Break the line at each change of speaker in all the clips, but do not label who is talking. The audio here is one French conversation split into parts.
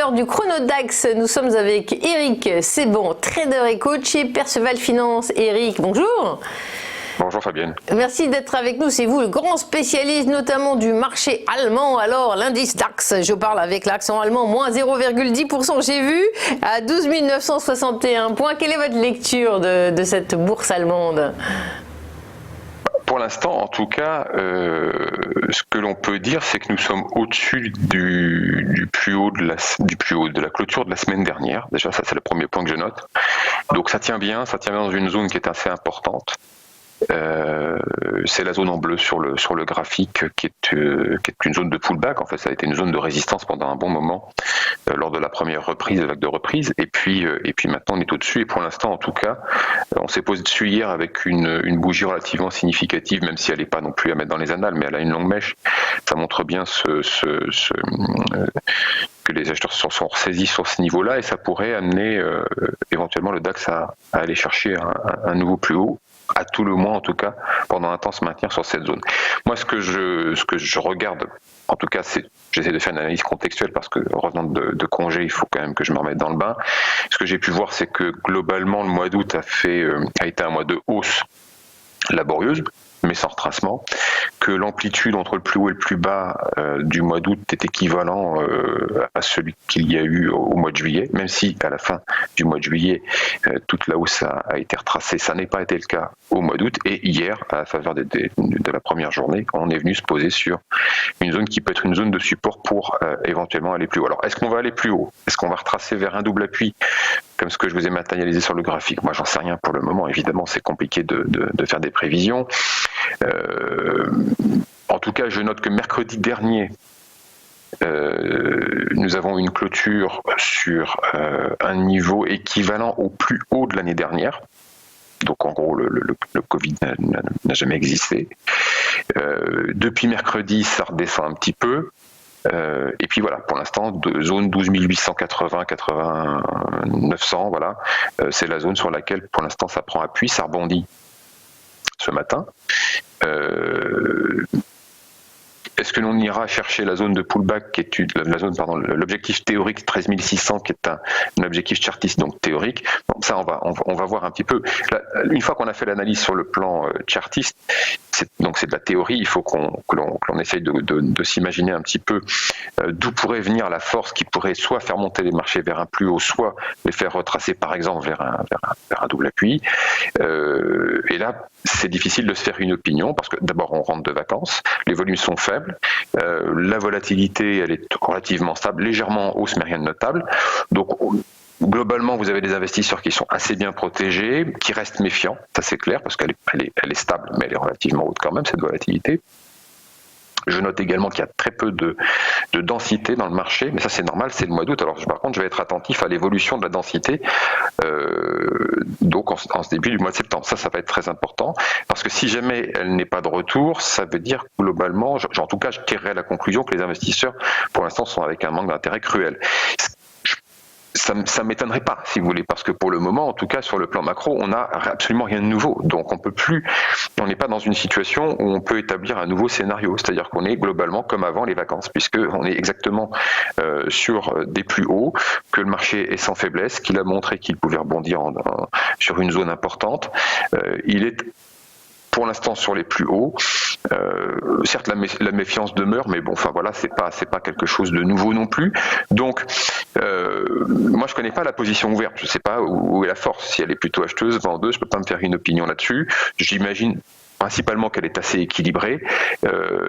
l'heure du chrono DAX. Nous sommes avec Eric Sebon, trader et coach chez Perceval Finance. Eric, bonjour.
Bonjour Fabienne.
Merci d'être avec nous. C'est vous le grand spécialiste notamment du marché allemand. Alors l'indice DAX, je parle avec l'accent allemand, moins 0,10%, j'ai vu, à 12 961 points. Quelle est votre lecture de cette bourse allemande ?
Pour l'instant, en tout cas, ce que l'on peut dire, c'est que nous sommes au-dessus du plus haut de la clôture de la semaine dernière. Déjà, ça c'est le premier point que je note. Donc ça tient bien dans une zone qui est assez importante. C'est la zone en bleu sur le graphique qui est une zone de pullback. En fait, ça a été une zone de résistance pendant un bon moment lors de la première reprise, la vague de reprise. Et puis maintenant, on est au-dessus. Et pour l'instant, en tout cas, on s'est posé dessus hier avec une bougie relativement significative, même si elle n'est pas non plus à mettre dans les annales, mais elle a une longue mèche. Ça montre bien que les acheteurs se sont ressaisis sur ce niveau-là, et ça pourrait amener éventuellement le DAX à aller chercher un nouveau plus haut. À tout le moins, en tout cas, pendant un temps se maintenir sur cette zone. Moi, ce que je regarde, en tout cas, j'essaie de faire une analyse contextuelle parce que revenant de congé, il faut quand même que je me remette dans le bain. Ce que j'ai pu voir, c'est que globalement, le mois d'août a été un mois de hausse laborieuse, mais sans retracement, que l'amplitude entre le plus haut et le plus bas du mois d'août est équivalent à celui qu'il y a eu au mois de juillet, même si à la fin du mois de juillet, toute la hausse a été retracée. Ça n'a pas été le cas au mois d'août, et hier, à la faveur de la première journée, on est venu se poser sur une zone qui peut être une zone de support pour éventuellement aller plus haut. Alors, est-ce qu'on va aller plus haut ? Est-ce qu'on va retracer vers un double appui, comme ce que je vous ai matérialisé sur le graphique ? Moi, j'en sais rien pour le moment. Évidemment, c'est compliqué de faire des prévisions. En tout cas, je note que mercredi dernier, nous avons une clôture sur un niveau équivalent au plus haut de l'année dernière. Donc en gros, le Covid n'a jamais existé. Depuis mercredi, ça redescend un petit peu. Et puis voilà, pour l'instant, de zone 12 880, 900, voilà, c'est la zone sur laquelle pour l'instant ça prend appui, ça rebondit ce matin. Est-ce que l'on ira chercher la zone de pullback, qui est l'objectif théorique 13 600, qui est un objectif chartiste, donc théorique? Bon, ça, on va voir un petit peu. Là, une fois qu'on a fait l'analyse sur le plan chartiste, c'est de la théorie, il faut que l'on essaye de s'imaginer un petit peu d'où pourrait venir la force qui pourrait soit faire monter les marchés vers un plus haut, soit les faire retracer par exemple vers un double appui. Et là, c'est difficile de se faire une opinion parce que d'abord on rentre de vacances, les volumes sont faibles, la volatilité elle est relativement stable, légèrement en hausse mais rien de notable. Donc globalement, vous avez des investisseurs qui sont assez bien protégés, qui restent méfiants, ça c'est clair, parce qu'elle est stable, mais elle est relativement haute quand même, cette volatilité. Je note également qu'il y a très peu de densité dans le marché, mais ça c'est normal, c'est le mois d'août. Alors par contre, je vais être attentif à l'évolution de la densité donc en ce début du mois de septembre. Ça va être très important, parce que si jamais elle n'est pas de retour, ça veut dire globalement, en tout cas je tirerai la conclusion que les investisseurs pour l'instant sont avec un manque d'intérêt cruel. Ça m'étonnerait pas, si vous voulez, parce que pour le moment, en tout cas sur le plan macro, on n'a absolument rien de nouveau. Donc on n'est pas dans une situation où on peut établir un nouveau scénario. C'est-à-dire qu'on est globalement comme avant les vacances, puisque on est exactement sur des plus hauts, que le marché est sans faiblesse, qu'il a montré qu'il pouvait rebondir sur une zone importante. Il est pour l'instant sur les plus hauts. Certes, la méfiance demeure, mais bon, enfin voilà, c'est pas quelque chose de nouveau non plus. Donc, moi, je connais pas la position ouverte. Je sais pas où est la force. Si elle est plutôt acheteuse, vendeuse, je peux pas me faire une opinion là-dessus. J'imagine principalement qu'elle est assez équilibrée.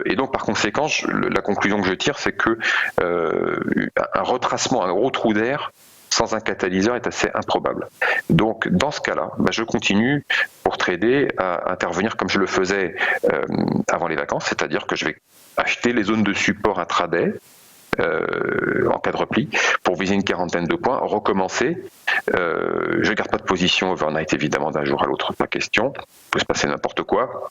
Et donc, par conséquent, la conclusion que je tire, c'est que un retracement, un gros trou d'air sans un catalyseur est assez improbable. Donc, dans ce cas-là, je continue pour trader à intervenir comme je le faisais avant les vacances, c'est-à-dire que je vais acheter les zones de support intraday en cas de repli pour viser une quarantaine de points, recommencer. Je ne garde pas de position overnight, évidemment, d'un jour à l'autre, pas question. Il peut se passer n'importe quoi.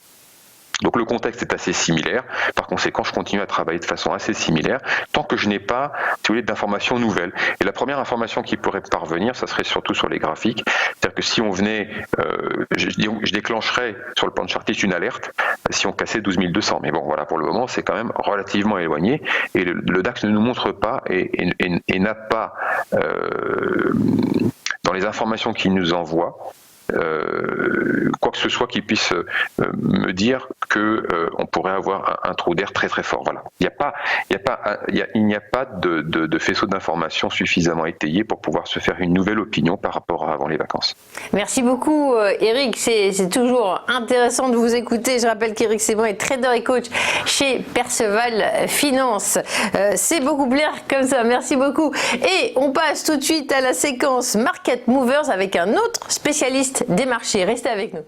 Donc le contexte est assez similaire. Par conséquent, je continue à travailler de façon assez similaire tant que je n'ai pas, si vous voulez, d'informations nouvelles. Et la première information qui pourrait parvenir, ça serait surtout sur les graphiques. C'est-à-dire que si on venait, je déclencherais sur le plan de Chartis une alerte si on cassait 12 200. Mais bon, voilà, pour le moment, c'est quand même relativement éloigné. Et le DAX ne nous montre pas et n'a pas, dans les informations qu'il nous envoie, quoi que ce soit qui puisse me dire que on pourrait avoir un trou d'air très très fort. Voilà. Il n'y a pas de faisceau d'informations suffisamment étayé pour pouvoir se faire une nouvelle opinion par rapport à avant les vacances.
Merci beaucoup Eric, c'est toujours intéressant de vous écouter. Je rappelle qu'Eric Sebran est trader et coach chez Perceval Finance. C'est beaucoup plus clair comme ça, merci beaucoup. Et on passe tout de suite à la séquence Market Movers avec un autre spécialiste des marchés. Restez avec nous.